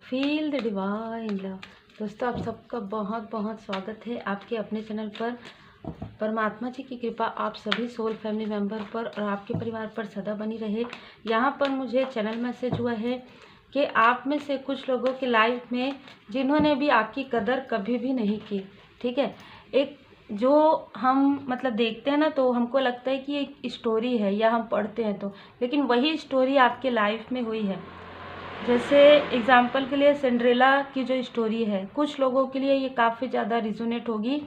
Feel the divine love. दोस्तों, आप सबका बहुत बहुत स्वागत है आपके अपने चैनल पर। परमात्मा जी की कृपा आप सभी सोल फैमिली मेंबर पर और आपके परिवार पर सदा बनी रहे। यहाँ पर मुझे चैनल मैसेज हुआ है कि आप में से कुछ लोगों की लाइफ में जिन्होंने भी आपकी कदर कभी भी नहीं की, ठीक है, एक जो हम मतलब देखते हैं ना, तो हमको लगता है कि एक स्टोरी है या हम पढ़ते हैं तो, लेकिन वही स्टोरी आपके लाइफ में हुई है। जैसे एग्जाम्पल के लिए सिंड्रेला की जो स्टोरी है, कुछ लोगों के लिए ये काफ़ी ज़्यादा रिजोनेट होगी।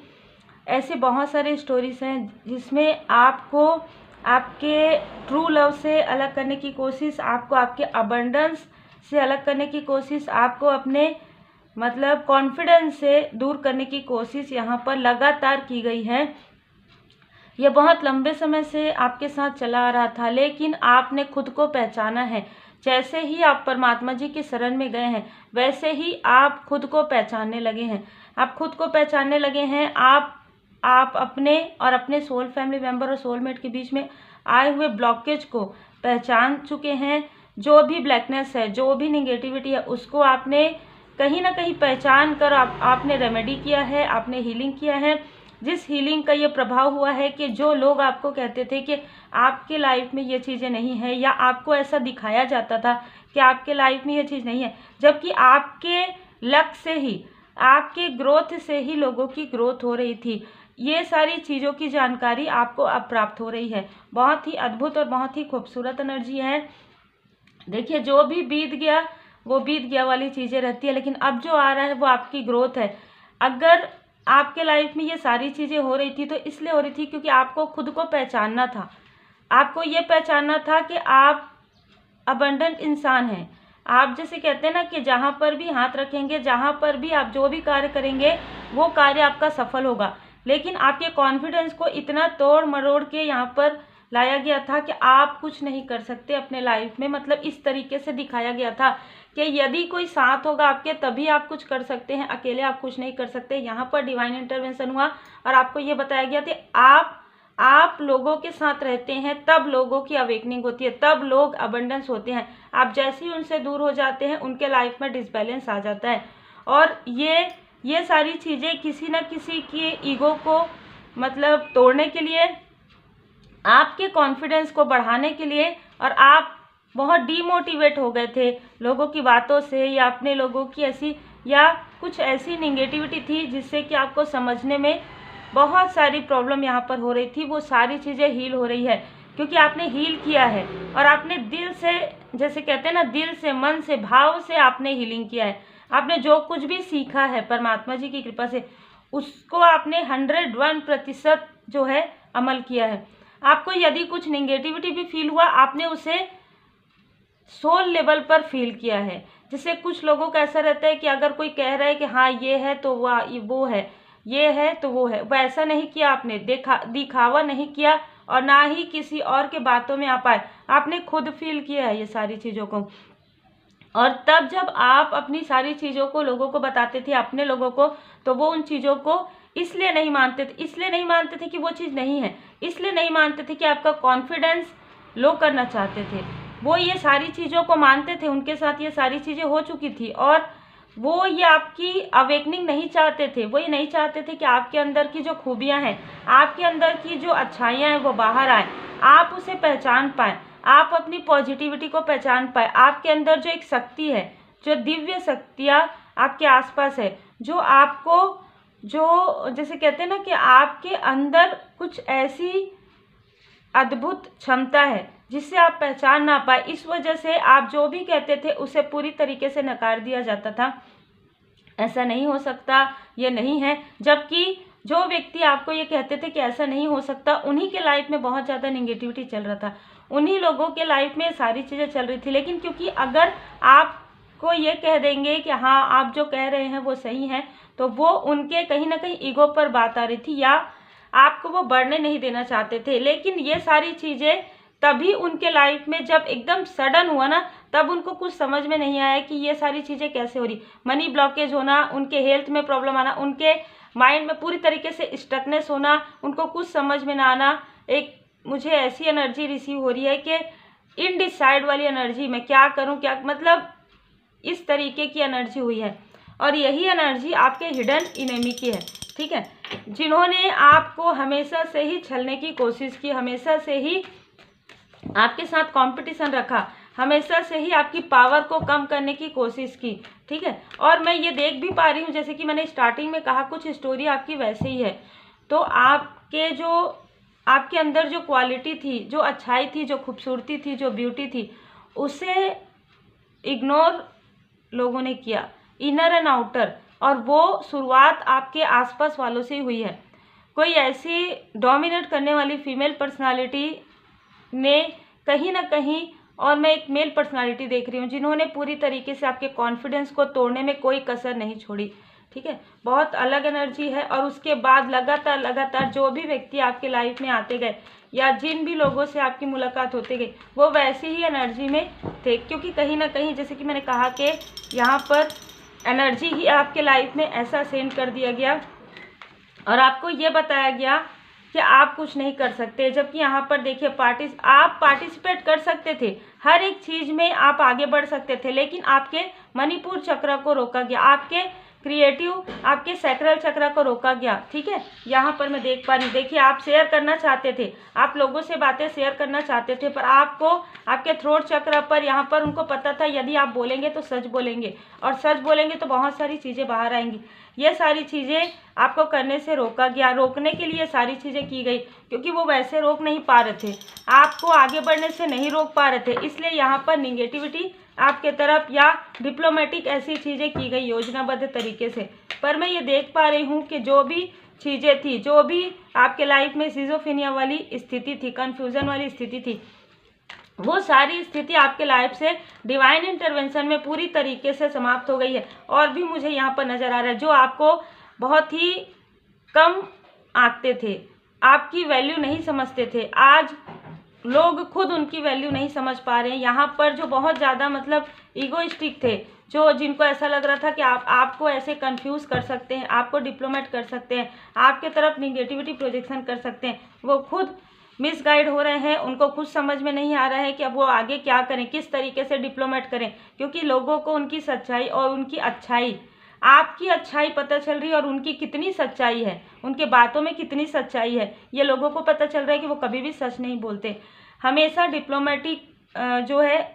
ऐसे बहुत सारे स्टोरीज हैं जिसमें आपको आपके ट्रू लव से अलग करने की कोशिश, आपको आपके अबंडेंस से अलग करने की कोशिश, आपको अपने मतलब कॉन्फिडेंस से दूर करने की कोशिश यहाँ पर लगातार की गई है। यह बहुत लंबे समय से आपके साथ चला आ रहा था, लेकिन आपने खुद को पहचाना है। जैसे ही आप परमात्मा जी की शरण में गए हैं, वैसे ही आप खुद को पहचानने लगे हैं। आप खुद को पहचानने लगे हैं। आप अपने और अपने सोल फैमिली मेंबर और सोलमेट के बीच में आए हुए ब्लॉकेज को पहचान चुके हैं। जो भी ब्लैकनेस है, जो भी निगेटिविटी है, उसको आपने कहीं ना कहीं पहचान कर आपने रेमेडी किया है, आपने हीलिंग किया है। जिस हीलिंग का ये प्रभाव हुआ है कि जो लोग आपको कहते थे कि आपके लाइफ में ये चीज़ें नहीं है, या आपको ऐसा दिखाया जाता था कि आपके लाइफ में ये चीज़ नहीं है, जबकि आपके लक से ही, आपके ग्रोथ से ही लोगों की ग्रोथ हो रही थी। ये सारी चीज़ों की जानकारी आपको अब प्राप्त हो रही है। बहुत ही अद्भुत और बहुत ही खूबसूरत एनर्जी है। देखिए, जो भी बीत गया वो बीत गया वाली चीज़ें रहती है, लेकिन अब जो आ रहा है वो आपकी ग्रोथ है। अगर आपके लाइफ में ये सारी चीज़ें हो रही थी तो इसलिए हो रही थी क्योंकि आपको खुद को पहचानना था। आपको ये पहचानना था कि आप अबंडेंट इंसान हैं। आप जैसे कहते हैं ना कि जहाँ पर भी हाथ रखेंगे, जहाँ पर भी आप जो भी कार्य करेंगे, वो कार्य आपका सफल होगा। लेकिन आपके कॉन्फिडेंस को इतना तोड़ मरोड़ के यहाँ पर लाया गया था कि आप कुछ नहीं कर सकते अपने लाइफ में। मतलब इस तरीके से दिखाया गया था कि यदि कोई साथ होगा आपके तभी आप कुछ कर सकते हैं, अकेले आप कुछ नहीं कर सकते। यहाँ पर डिवाइन इंटरवेंशन हुआ और आपको ये बताया गया कि आप लोगों के साथ रहते हैं तब लोगों की अवेकनिंग होती है, तब लोग अबंडेंस होते हैं। आप जैसे ही उनसे दूर हो जाते हैं, उनके लाइफ में डिसबैलेंस आ जाता है। और ये सारी चीज़ें किसी न किसी के ईगो को मतलब तोड़ने के लिए, आपके कॉन्फिडेंस को बढ़ाने के लिए, और आप बहुत डीमोटिवेट हो गए थे लोगों की बातों से, या अपने लोगों की ऐसी या कुछ ऐसी निगेटिविटी थी जिससे कि आपको समझने में बहुत सारी प्रॉब्लम यहाँ पर हो रही थी। वो सारी चीज़ें हील हो रही है क्योंकि आपने हील किया है और आपने दिल से, जैसे कहते हैं ना, दिल से, मन से, भाव से आपने हीलिंग किया है। आपने जो कुछ भी सीखा है परमात्मा जी की कृपा से, उसको आपने 101% जो है अमल किया है। आपको यदि कुछ निगेटिविटी भी फील हुआ, आपने उसे सोल लेवल पर फील किया है। जैसे कुछ लोगों का ऐसा रहता है कि अगर कोई कह रहा है कि हाँ ये है तो वो है, ये है तो वो है, वैसा नहीं किया आपने, दिखावा नहीं किया और ना ही किसी और के बातों में आ पाए। आपने खुद फील किया है ये सारी चीज़ों को। और तब जब आप अपनी सारी चीज़ों को लोगों को बताते थे, अपने लोगों को, तो वो उन चीज़ों को इसलिए नहीं मानते थे कि वो चीज़ नहीं है, इसलिए नहीं मानते थे कि आपका कॉन्फिडेंस लो करना चाहते थे। वो ये सारी चीज़ों को मानते थे, उनके साथ ये सारी चीज़ें हो चुकी थी और वो ये आपकी अवेकनिंग नहीं चाहते थे। वो ये नहीं चाहते थे कि आपके अंदर की जो खूबियाँ हैं, आपके अंदर की जो अच्छाइयाँ हैं वो बाहर आए, आप उसे पहचान पाएँ, आप अपनी पॉजिटिविटी को पहचान पाए। आपके अंदर जो एक शक्ति है, जो दिव्य शक्तियाँ आपके आसपास है, जो आपको, जो जैसे कहते हैं ना कि आपके अंदर कुछ ऐसी अद्भुत क्षमता है जिससे आप पहचान ना पाए। इस वजह से आप जो भी कहते थे उसे पूरी तरीके से नकार दिया जाता था। ऐसा नहीं हो सकता, ये नहीं है। जबकि जो व्यक्ति आपको ये कहते थे कि ऐसा नहीं हो सकता, उन्हीं के लाइफ में बहुत ज़्यादा नेगेटिविटी चल रहा था, उन्हीं लोगों के लाइफ में सारी चीज़ें चल रही थी। लेकिन क्योंकि अगर आपको ये कह देंगे कि हाँ आप जो कह रहे हैं वो सही है, तो वो उनके कहीं ना कहीं ईगो पर बात आ रही थी, या आपको वो बढ़ने नहीं देना चाहते थे। लेकिन ये सारी चीज़ें तभी उनके लाइफ में जब एकदम सडन हुआ ना, तब उनको कुछ समझ में नहीं आया कि ये सारी चीज़ें कैसे हो रही। मनी ब्लॉकेज होना, उनके हेल्थ में प्रॉब्लम आना, उनके माइंड में पूरी तरीके से स्टकनेस होना, उनको कुछ समझ में ना आना। एक मुझे ऐसी एनर्जी रिसीव हो रही है कि इनडिसाइड वाली एनर्जी, मैं क्या करूं, क्या मतलब इस तरीके की एनर्जी हुई है और यही एनर्जी आपके हिडन इनेमी की है, ठीक है, जिन्होंने आपको हमेशा से ही छलने की कोशिश की, हमेशा से ही आपके साथ कंपटीशन रखा, हमेशा से ही आपकी पावर को कम करने की कोशिश की, ठीक है। और मैं ये देख भी पा रही हूँ, जैसे कि मैंने स्टार्टिंग में कहा, कुछ स्टोरी आपकी वैसे ही है। तो आपके अंदर जो क्वालिटी थी, जो अच्छाई थी, जो खूबसूरती थी, जो ब्यूटी थी, उसे इग्नोर लोगों ने किया, इनर एंड आउटर, और वो शुरुआत आपके आसपास वालों से ही हुई है। कोई ऐसी डोमिनेट करने वाली फीमेल पर्सनालिटी ने कहीं ना कहीं, और मैं एक मेल पर्सनालिटी देख रही हूँ, जिन्होंने पूरी तरीके से आपके कॉन्फिडेंस को तोड़ने में कोई कसर नहीं छोड़ी, ठीक है। बहुत अलग एनर्जी है। और उसके बाद लगातार जो भी व्यक्ति आपके लाइफ में आते गए या जिन भी लोगों से आपकी मुलाकात होते गई, वो वैसे ही एनर्जी में थे, क्योंकि कहीं ना कहीं जैसे कि मैंने कहा कि यहाँ पर एनर्जी ही आपके लाइफ में ऐसा सेंड कर दिया गया और आपको ये बताया गया कि आप कुछ नहीं कर सकते। जबकि यहाँ पर देखिए आप पार्टिसिपेट कर सकते थे, हर एक चीज़ में आप आगे बढ़ सकते थे, लेकिन आपके मणिपुर चक्र को रोका गया, आपके क्रिएटिव, आपके सैक्रल चक्र को रोका गया, ठीक है। यहाँ पर मैं देख पा रही हूँ, देखिए आप शेयर करना चाहते थे, आप लोगों से बातें शेयर करना चाहते थे, पर आपको आपके थ्रोट चक्र पर, यहाँ पर उनको पता था यदि आप बोलेंगे तो सच बोलेंगे, और सच बोलेंगे तो बहुत सारी चीज़ें बाहर आएंगी। ये सारी चीज़ें आपको करने से रोका गया, रोकने के लिए सारी चीज़ें की गई, क्योंकि वो वैसे रोक नहीं पा रहे थे, आपको आगे बढ़ने से नहीं रोक पा रहे थे। इसलिए यहाँ पर निगेटिविटी आपके तरफ या डिप्लोमेटिक ऐसी चीज़ें की गई योजनाबद्ध तरीके से। पर मैं ये देख पा रही हूँ कि जो भी चीज़ें थी, जो भी आपके लाइफ में सिजोफ्रेनिया वाली स्थिति थी, कन्फ्यूज़न वाली स्थिति थी, वो सारी स्थिति आपके लाइफ से डिवाइन इंटरवेंशन में पूरी तरीके से समाप्त हो गई है। और भी मुझे यहाँ पर नज़र आ रहा है, जो आपको बहुत ही कम आंकते थे, आपकी वैल्यू नहीं समझते थे, आज लोग खुद उनकी वैल्यू नहीं समझ पा रहे हैं। यहाँ पर जो बहुत ज़्यादा मतलब ईगोइस्टिक थे, जिनको ऐसा लग रहा था कि आपको ऐसे कंफ्यूज कर सकते हैं, आपको डिप्लोमेट कर सकते हैं, आपके तरफ निगेटिविटी प्रोजेक्शन कर सकते हैं, वो खुद मिसगाइड हो रहे हैं। उनको कुछ समझ में नहीं आ रहा है कि अब वो आगे क्या करें, किस तरीके से डिप्लोमेट करें, क्योंकि लोगों को उनकी सच्चाई और उनकी अच्छाई, आपकी अच्छाई पता चल रही है और उनकी कितनी सच्चाई है, उनके बातों में कितनी सच्चाई है, ये लोगों को पता चल रहा है कि वो कभी भी सच नहीं बोलते, हमेशा डिप्लोमेटिक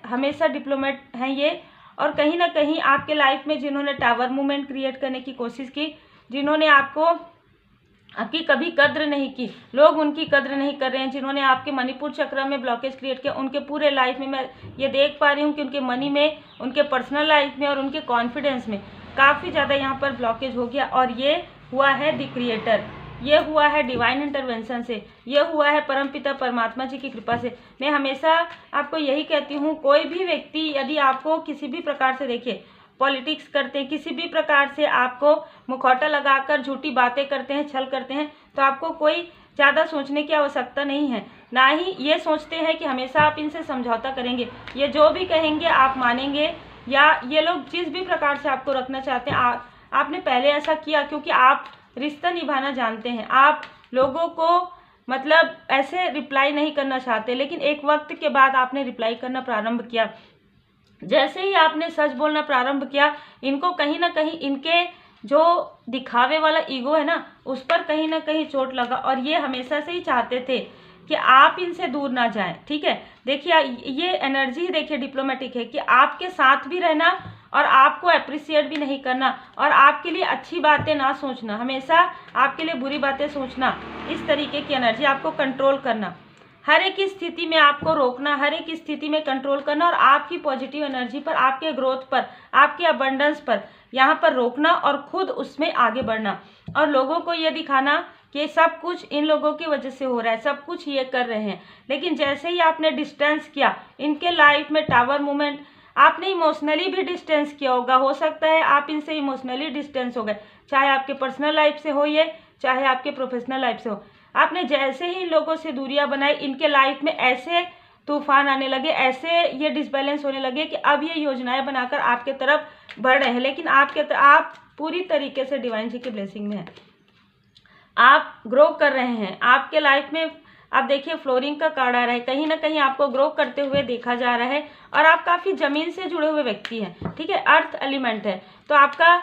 हमेशा डिप्लोमेट हैं ये। और कहीं ना कहीं आपके लाइफ में जिन्होंने टावर मूवमेंट क्रिएट करने की कोशिश की, जिन्होंने आपकी कभी कद्र नहीं की, लोग उनकी कद्र नहीं कर रहे हैं, जिन्होंने आपके मणिपुर चक्र में ब्लॉकेज क्रिएट किया, उनके पूरे लाइफ में मैं ये देख पा रही हूँ कि उनके मनी में, उनके पर्सनल लाइफ में और उनके कॉन्फिडेंस में काफ़ी ज़्यादा यहाँ पर ब्लॉकेज हो गया। और ये हुआ है द क्रिएटर, ये हुआ है डिवाइन इंटरवेंशन से, ये हुआ है परमपिता परमात्मा जी की कृपा से। मैं हमेशा आपको यही कहती हूँ, कोई भी व्यक्ति यदि आपको किसी भी प्रकार से, देखिए पॉलिटिक्स करते हैं, किसी भी प्रकार से आपको मुखौटा लगाकर झूठी बातें करते हैं, छल करते हैं, तो आपको कोई ज़्यादा सोचने की आवश्यकता नहीं है, ना ही ये सोचते हैं कि हमेशा आप इनसे समझौता करेंगे, ये जो भी कहेंगे आप मानेंगे, या ये लोग जिस भी प्रकार से आपको रखना चाहते हैं, आपने पहले ऐसा किया क्योंकि आप रिश्ता निभाना जानते हैं, आप लोगों को मतलब ऐसे रिप्लाई नहीं करना चाहते, लेकिन एक वक्त के बाद आपने रिप्लाई करना प्रारंभ किया। जैसे ही आपने सच बोलना प्रारंभ किया, इनको कहीं ना कहीं इनके जो दिखावे वाला ईगो है ना, उस पर कहीं ना कहीं चोट लगा, और ये हमेशा से ही चाहते थे कि आप इनसे दूर ना जाएं, ठीक है। देखिए ये एनर्जी देखिए डिप्लोमेटिक है कि आपके साथ भी रहना और आपको अप्रिशिएट भी नहीं करना, और आपके लिए अच्छी बातें ना सोचना, हमेशा आपके लिए बुरी बातें सोचना, इस तरीके की एनर्जी, आपको कंट्रोल करना, हर एक स्थिति में आपको रोकना, हर एक स्थिति में कंट्रोल करना, और आपकी पॉजिटिव एनर्जी पर, आपके ग्रोथ पर, आपके अबंडेंस पर यहाँ पर रोकना और खुद उसमें आगे बढ़ना, और लोगों को ये दिखाना कि सब कुछ इन लोगों की वजह से हो रहा है, सब कुछ ये कर रहे हैं। लेकिन जैसे ही आपने डिस्टेंस किया, इनके लाइफ में टावर मूवमेंट, आपने इमोशनली भी डिस्टेंस किया होगा, हो सकता है आप इनसे इमोशनली डिस्टेंस हो गए, चाहे आपके पर्सनल लाइफ से हो ये, चाहे आपके प्रोफेशनल लाइफ से हो। आपने जैसे ही लोगों से दूरियां बनाई, इनके लाइफ में ऐसे तूफान आने लगे, ऐसे ये डिसबैलेंस होने लगे कि अब ये योजनाएं बनाकर आपके तरफ बढ़ रहे हैं, लेकिन आप पूरी तरीके से डिवाइन जी की ब्लेसिंग में हैं, आप ग्रो कर रहे हैं, आपके लाइफ में आप देखिए फ्लोरिंग का कार्ड आ रहा है, कहीं ना कहीं आपको ग्रो करते हुए देखा जा रहा है और आप काफ़ी ज़मीन से जुड़े हुए व्यक्ति हैं, ठीक है, अर्थ एलिमेंट है। तो आपका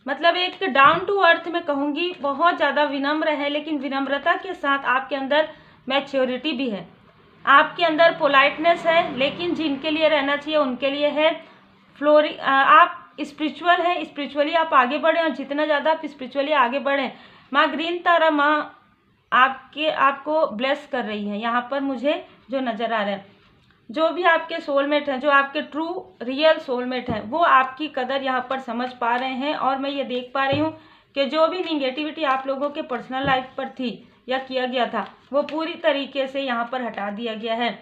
मतलब एक डाउन टू अर्थ मैं कहूँगी, बहुत ज़्यादा विनम्र है, लेकिन विनम्रता के साथ आपके अंदर मैच्योरिटी भी है, आपके अंदर पोलाइटनेस है, लेकिन जिनके लिए रहना चाहिए उनके लिए है। फ्लोरिंग आप स्पिरिचुअल है, स्पिरिचुअली आप आगे बढ़ें और जितना ज़्यादा आप स्पिरिचुअली आगे बढ़ें, माँ ग्रीन तारा माँ आपको ब्लेस कर रही है। यहाँ पर मुझे जो नज़र आ रहा है, जो भी आपके सोलमेट हैं, जो आपके ट्रू रियल सोलमेट हैं, वो आपकी कदर यहाँ पर समझ पा रहे हैं। और मैं ये देख पा रही हूँ कि जो भी निगेटिविटी आप लोगों के पर्सनल लाइफ पर थी या किया गया था, वो पूरी तरीके से यहाँ पर हटा दिया गया है।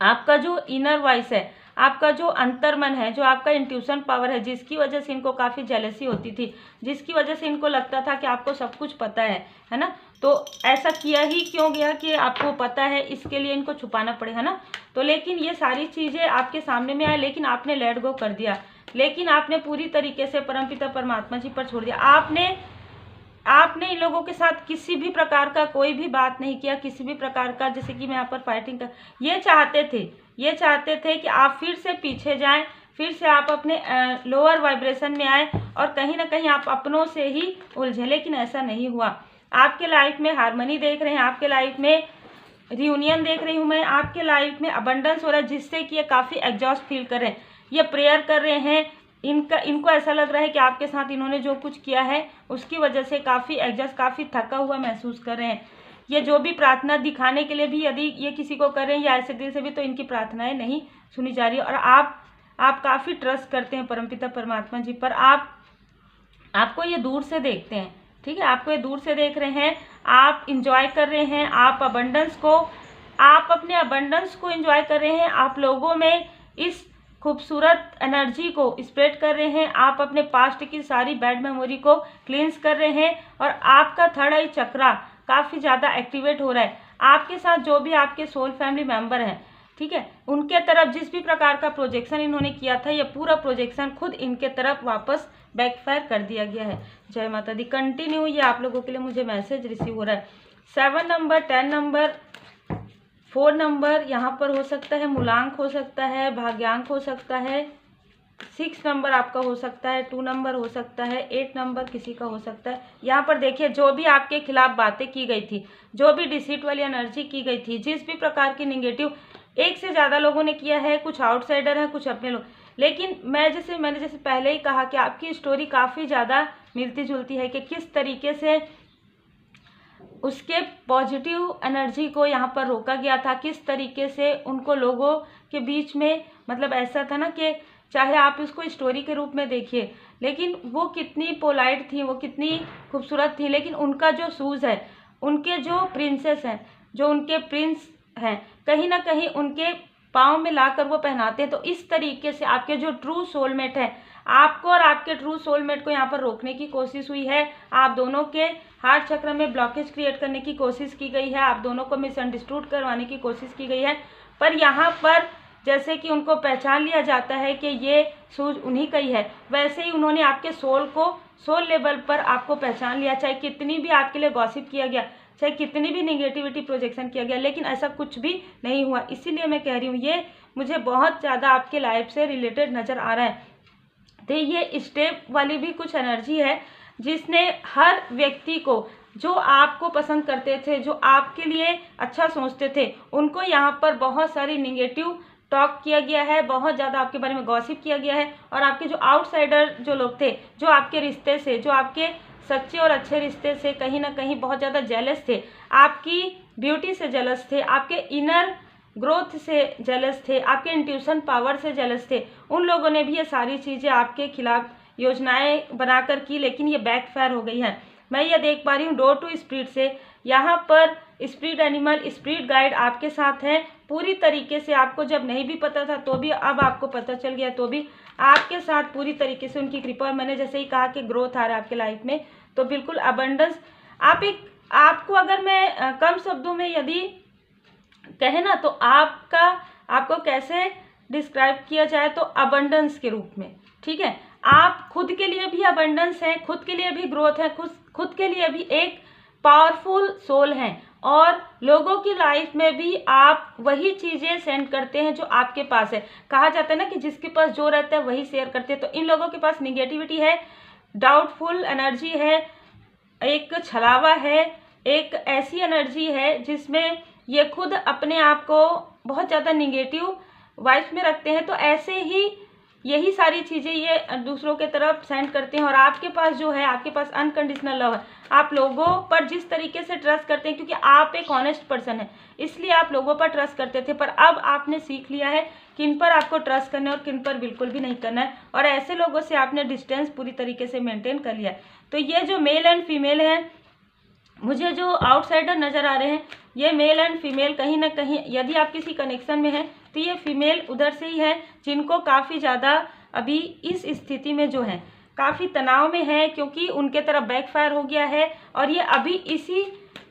आपका जो इनर वॉइस है, आपका जो अंतर्मन है, जो आपका इंट्यूशन पावर है, जिसकी वजह से इनको काफ़ी जेलसी होती थी, जिसकी वजह से इनको लगता था कि आपको सब कुछ पता है ना, तो ऐसा किया ही क्यों गया कि आपको पता है, इसके लिए इनको छुपाना पड़ेगा ना। तो लेकिन ये सारी चीज़ें आपके सामने में आए, लेकिन आपने लेट गो कर दिया, लेकिन आपने पूरी तरीके से परमपिता परमात्मा जी पर छोड़ दिया। आपने इन लोगों के साथ किसी भी प्रकार का कोई भी बात नहीं किया, किसी भी प्रकार का, जैसे कि मैं यहाँ पर फाइटिंग कर, ये चाहते थे कि आप फिर से पीछे जाएं, फिर से आप अपने लोअर वाइब्रेशन में आए और कहीं ना कहीं आप अपनों से ही उलझे, लेकिन ऐसा नहीं हुआ। आपके लाइफ में हार्मनी देख रहे हैं, आपके लाइफ में रियूनियन देख रही हूँ मैं, आपके लाइफ में अबंडेंस हो रहा है, जिससे कि ये काफ़ी एग्जॉस्ट फील कर रहे हैं, ये प्रेयर कर रहे हैं, इनको ऐसा लग रहा है कि आपके साथ इन्होंने जो कुछ किया है उसकी वजह से काफ़ी एग्जॉस्ट, काफ़ी थका हुआ महसूस कर रहे हैं। ये जो भी प्रार्थना दिखाने के लिए भी यदि ये किसी को कर रहे हैं या ऐसे दिल से भी, तो इनकी प्रार्थनाएं नहीं सुनी जा रही है। और आप काफ़ी ट्रस्ट करते हैं परमपिता परमात्मा जी पर, आपको ये दूर से देखते हैं, ठीक है, आपको ये दूर से देख रहे हैं, आप इंजॉय कर रहे हैं, आप अपने अबंडेंस को इंजॉय कर रहे हैं, आप लोगों में इस खूबसूरत एनर्जी को स्प्रेड कर रहे हैं, आप अपने पास्ट की सारी बैड मेमोरी को क्लींस कर रहे हैं और आपका थर्ड आई चक्रा काफ़ी ज़्यादा एक्टिवेट हो रहा है। आपके साथ जो भी आपके सोल फैमिली मेंबर हैं, ठीक है, उनके तरफ जिस भी प्रकार का प्रोजेक्शन इन्होंने किया था, ये पूरा प्रोजेक्शन खुद इनके तरफ वापस बैकफायर कर दिया गया है। जय माता दी। कंटिन्यू ये आप लोगों के लिए मुझे मैसेज रिसीव हो रहा है। 7 नंबर, 10 नंबर, 4 नंबर यहाँ पर हो सकता है, मूलांक हो सकता है, भाग्यांक हो सकता है, 6 नंबर आपका हो सकता है, 2 नंबर हो सकता है, 8 नंबर किसी का हो सकता है। यहाँ पर देखिए, जो भी आपके खिलाफ बातें की गई थी, जो भी डिसीट वाली एनर्जी की गई थी, जिस भी प्रकार की निगेटिव, एक से ज़्यादा लोगों ने किया है, कुछ आउटसाइडर हैं, कुछ अपने लोग, लेकिन मैंने जैसे पहले ही कहा कि आपकी स्टोरी काफ़ी ज़्यादा मिलती जुलती है कि किस तरीके से उसके पॉजिटिव एनर्जी को यहाँ पर रोका गया था, किस तरीके से उनको लोगों के बीच में, मतलब ऐसा था ना कि चाहे आप इसको स्टोरी के रूप में देखिए, लेकिन वो कितनी पोलाइट थी, वो कितनी खूबसूरत थी, लेकिन उनका जो शूज़ है, उनके जो प्रिंसेस हैं, जो उनके प्रिंस हैं, कहीं ना कहीं उनके पाँव में लाकर वो पहनाते हैं। तो इस तरीके से आपके जो ट्रू सोलमेट है, आपको और आपके ट्रू सोलमेट को यहाँ पर रोकने की कोशिश हुई है। आप दोनों के हार्ट चक्र में ब्लॉकेज क्रिएट करने की कोशिश की गई है, आप दोनों को मिसअंडरस्टूड करवाने की कोशिश की गई है। पर यहाँ पर जैसे कि उनको पहचान लिया जाता है कि ये सूझ उन्हीं का ही है, वैसे ही उन्होंने आपके सोल लेवल पर आपको पहचान लिया। चाहे कितनी भी आपके लिए गॉसिप किया गया, चाहे कितनी भी नेगेटिविटी प्रोजेक्शन किया गया, लेकिन ऐसा कुछ भी नहीं हुआ। इसीलिए मैं कह रही हूँ, ये मुझे बहुत ज़्यादा आपके लाइफ से रिलेटेड नज़र आ रहा है। तो ये स्टेप वाली भी कुछ एनर्जी है, जिसने हर व्यक्ति को, जो आपको पसंद करते थे, जो आपके लिए अच्छा सोचते थे, उनको यहाँ पर बहुत सारी निगेटिव टॉक किया गया है, बहुत ज़्यादा आपके बारे में गॉसिप किया गया है। और आपके जो आउटसाइडर जो लोग थे, जो आपके रिश्ते से, जो आपके सच्चे और अच्छे रिश्ते से कहीं ना कहीं बहुत ज़्यादा जेलस थे, आपकी ब्यूटी से जेलस थे, आपके इनर ग्रोथ से जेलस थे, आपके इंट्यूशन पावर से जेलस थे, उन लोगों ने भी ये सारी चीज़ें आपके खिलाफ योजनाएं बनाकर की, लेकिन ये बैकफायर हो गई है। मैं ये देख पा रही हूँ डोर टू स्पिरिट से, यहाँ पर स्पिरिट एनिमल, स्पिरिट गाइड आपके साथ हैं पूरी तरीके से। आपको जब नहीं भी पता था तो भी अब आपको पता चल गया, तो भी आपके साथ पूरी तरीके से उनकी कृपा। और मैंने जैसे ही कहा कि ग्रोथ आ रहा है आपके लाइफ में, तो बिल्कुल अबंडेंस। आपको अगर मैं कम शब्दों में यदि कहे ना, तो आपको कैसे डिस्क्राइब किया जाए, तो अबंडेंस के रूप में, ठीक है। आप खुद के लिए भी अबंडेंस है, खुद के लिए भी ग्रोथ है, खुद के लिए भी एक पावरफुल सोल हैं, और लोगों की लाइफ में भी आप वही चीज़ें सेंड करते हैं जो आपके पास है। कहा जाता है ना कि जिसके पास जो रहता है वही शेयर करते हैं। तो इन लोगों के पास निगेटिविटी है, डाउटफुल एनर्जी है, एक छलावा है, एक ऐसी एनर्जी है जिसमें ये खुद अपने आप को बहुत ज़्यादा निगेटिव वाइब्स में रखते हैं। तो ऐसे ही यही सारी चीज़ें ये दूसरों के तरफ सेंड करते हैं। और आपके पास जो है, आपके पास अनकंडीशनल लव है। आप लोगों पर जिस तरीके से ट्रस्ट करते हैं, क्योंकि आप एक ऑनेस्ट पर्सन है, इसलिए आप लोगों पर ट्रस्ट करते थे, पर अब आपने सीख लिया है किन पर आपको ट्रस्ट करना है और किन पर बिल्कुल भी नहीं करना है। और ऐसे लोगों से आपने डिस्टेंस पूरी तरीके से मेंटेन कर लिया है। तो ये जो मेल एंड फीमेल है, मुझे जो आउटसाइडर नज़र आ रहे हैं, ये मेल एंड फीमेल कहीं ना कहीं, यदि आप किसी कनेक्शन में हैं तो ये फीमेल उधर से ही है, जिनको काफ़ी ज़्यादा अभी इस स्थिति में जो है काफ़ी तनाव में है, क्योंकि उनके तरफ बैकफायर हो गया है। और ये अभी इसी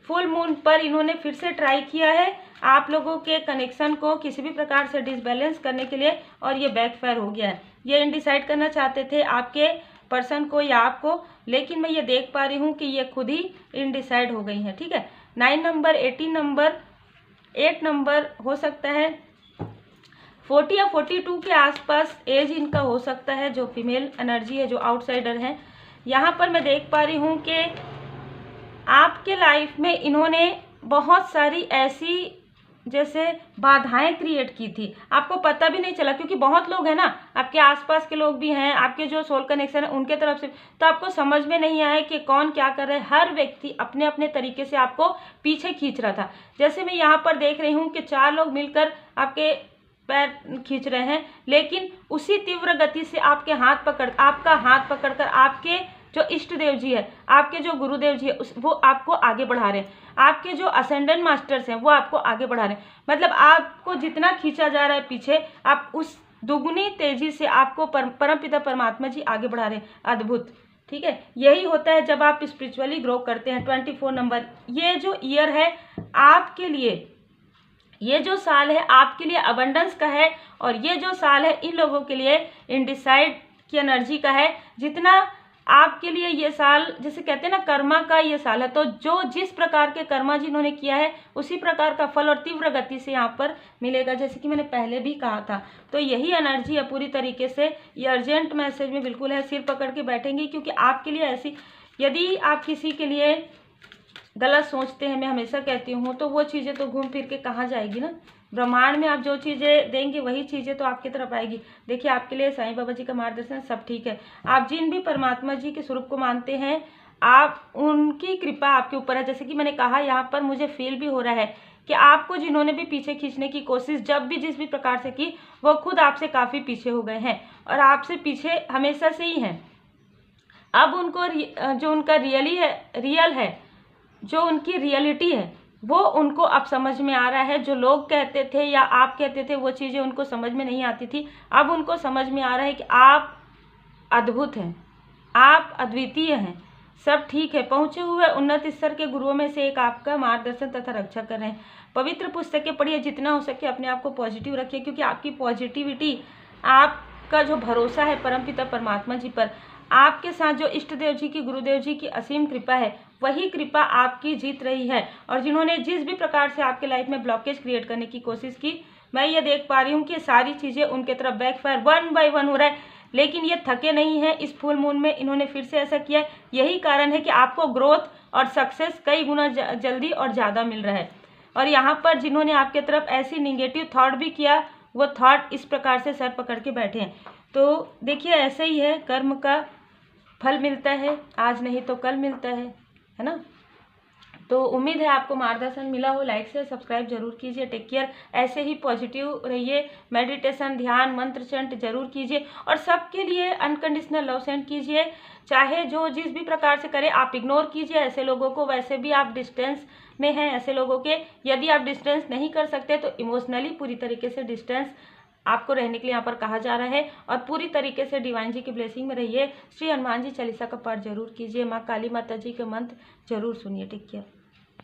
फुल मून पर इन्होंने फिर से ट्राई किया है आप लोगों के कनेक्शन को किसी भी प्रकार से डिसबैलेंस करने के लिए, और ये बैकफायर हो गया है। ये इनडिसाइड करना चाहते थे आपके पर्सन को या आपको, लेकिन मैं ये देख पा रही हूँ कि ये खुद ही इनडिसाइड हो गई हैं। ठीक है, 9 नंबर, 18 नंबर, 8 नंबर हो सकता है, 40 या 42 के आसपास एज इनका हो सकता है, जो फीमेल एनर्जी है, जो आउटसाइडर है। यहाँ पर मैं देख पा रही हूँ कि आपके लाइफ में इन्होंने बहुत सारी ऐसी जैसे बाधाएं क्रिएट की थी, आपको पता भी नहीं चला, क्योंकि बहुत लोग हैं ना, आपके आसपास के लोग भी हैं, आपके जो सोल कनेक्शन है उनके तरफ से, तो आपको समझ में नहीं आया कि कौन क्या कर रहा है। हर व्यक्ति अपने अपने तरीके से आपको पीछे खींच रहा था। जैसे मैं यहाँ पर देख रही हूँ कि 4 लोग मिलकर आपके पैर खींच रहे हैं, लेकिन उसी तीव्र गति से आपका हाथ पकड़कर आपके जो इष्ट देव जी है, आपके जो गुरुदेव जी है, वो आपको आगे बढ़ा रहे हैं। आपके जो असेंडेंट मास्टर्स हैं वो आपको आगे बढ़ा रहे हैं। मतलब आपको जितना खींचा जा रहा है पीछे, आप उस दुगुनी तेजी से आपको परमपिता परमात्मा जी आगे बढ़ा रहे हैं। अद्भुत। ठीक है, यही होता है जब आप स्पिरिचुअली ग्रो करते हैं। 24 नंबर, ये जो ईयर है आपके लिए, ये जो साल है आपके लिए अबंडेंस का है, और ये जो साल है इन लोगों के लिए इनडिसाइड की एनर्जी का है। जितना आपके लिए ये साल, जैसे कहते हैं ना, कर्मा का ये साल है, तो जो जिस प्रकार के कर्मा जिन्होंने किया है उसी प्रकार का फल और तीव्र गति से यहाँ पर मिलेगा, जैसे कि मैंने पहले भी कहा था। तो यही एनर्जी है पूरी तरीके से। ये अर्जेंट मैसेज में बिल्कुल है, सिर पकड़ के बैठेंगे, क्योंकि आपके लिए ऐसी, यदि आप किसी के लिए गलत सोचते हैं, मैं हमेशा कहती हूँ, तो वो चीज़ें तो घूम फिर के कहाँ जाएगी ना। ब्रह्मांड में आप जो चीज़ें देंगे वही चीज़ें तो आपकी तरफ आएगी। देखिए, आपके लिए साईं बाबा जी का मार्गदर्शन सब ठीक है। आप जिन भी परमात्मा जी के स्वरूप को मानते हैं, आप उनकी कृपा आपके ऊपर है। जैसे कि मैंने कहा, यहाँ पर मुझे फील भी हो रहा है कि आपको जिन्होंने भी पीछे खींचने की कोशिश जब भी जिस भी प्रकार से की, वो खुद आपसे काफ़ी पीछे हो गए हैं, और आपसे पीछे हमेशा से ही हैं। अब उनको जो उनका रियल है, जो उनकी रियलिटी है, वो उनको अब समझ में आ रहा है। जो लोग कहते थे या आप कहते थे वो चीज़ें उनको समझ में नहीं आती थी, अब उनको समझ में आ रहा है कि आप अद्भुत हैं, आप अद्वितीय हैं, सब ठीक है। पहुँचे हुए उन्नत स्तर के गुरुओं में से एक आपका मार्गदर्शन तथा रक्षा कर रहे हैं। पवित्र पुस्तकें पढ़िए, जितना हो सके अपने आप को पॉजिटिव रखिए, क्योंकि आपकी पॉजिटिविटी, आपका जो भरोसा है परमपिता परमात्मा जी पर, आपके साथ जो इष्ट देव जी की, गुरुदेव जी की असीम कृपा है, वही कृपा आपकी जीत रही है। और जिन्होंने जिस भी प्रकार से आपके लाइफ में ब्लॉकेज क्रिएट करने की कोशिश की, मैं ये देख पा रही हूँ कि सारी चीज़ें उनके तरफ बैकफायर 1 बाय 1 हो रहा है, लेकिन ये थके नहीं हैं। इस फुल मून में इन्होंने फिर से ऐसा किया है। यही कारण है कि आपको ग्रोथ और सक्सेस कई गुना जल्दी और ज़्यादा मिल रहा है। और यहाँ पर जिन्होंने आपके तरफ ऐसी निगेटिव थॉट भी किया, वो थॉट इस प्रकार से सर पकड़ के बैठे हैं। तो देखिए, ऐसे ही है, कर्म का फल मिलता है, आज नहीं तो कल मिलता है ना। तो उम्मीद है आपको मार्गदर्शन मिला हो। लाइक से सब्सक्राइब जरूर कीजिए। Take care. ऐसे ही पॉजिटिव रहिए। मेडिटेशन, ध्यान, मंत्र चंट जरूर कीजिए, और सबके लिए अनकंडीशनल लव सेंड कीजिए। चाहे जो जिस भी प्रकार से करे, आप इग्नोर कीजिए ऐसे लोगों को। वैसे भी आप डिस्टेंस में हैं ऐसे लोगों के। यदि आप डिस्टेंस नहीं कर सकते तो इमोशनली पूरी तरीके से डिस्टेंस आपको रहने के लिए यहाँ पर कहा जा रहा है, और पूरी तरीके से डिवाइन जी की ब्लेसिंग में रहिए। श्री हनुमान जी चालीसा का पाठ जरूर कीजिए। माँ काली माता जी के मंत्र जरूर सुनिए। Take care.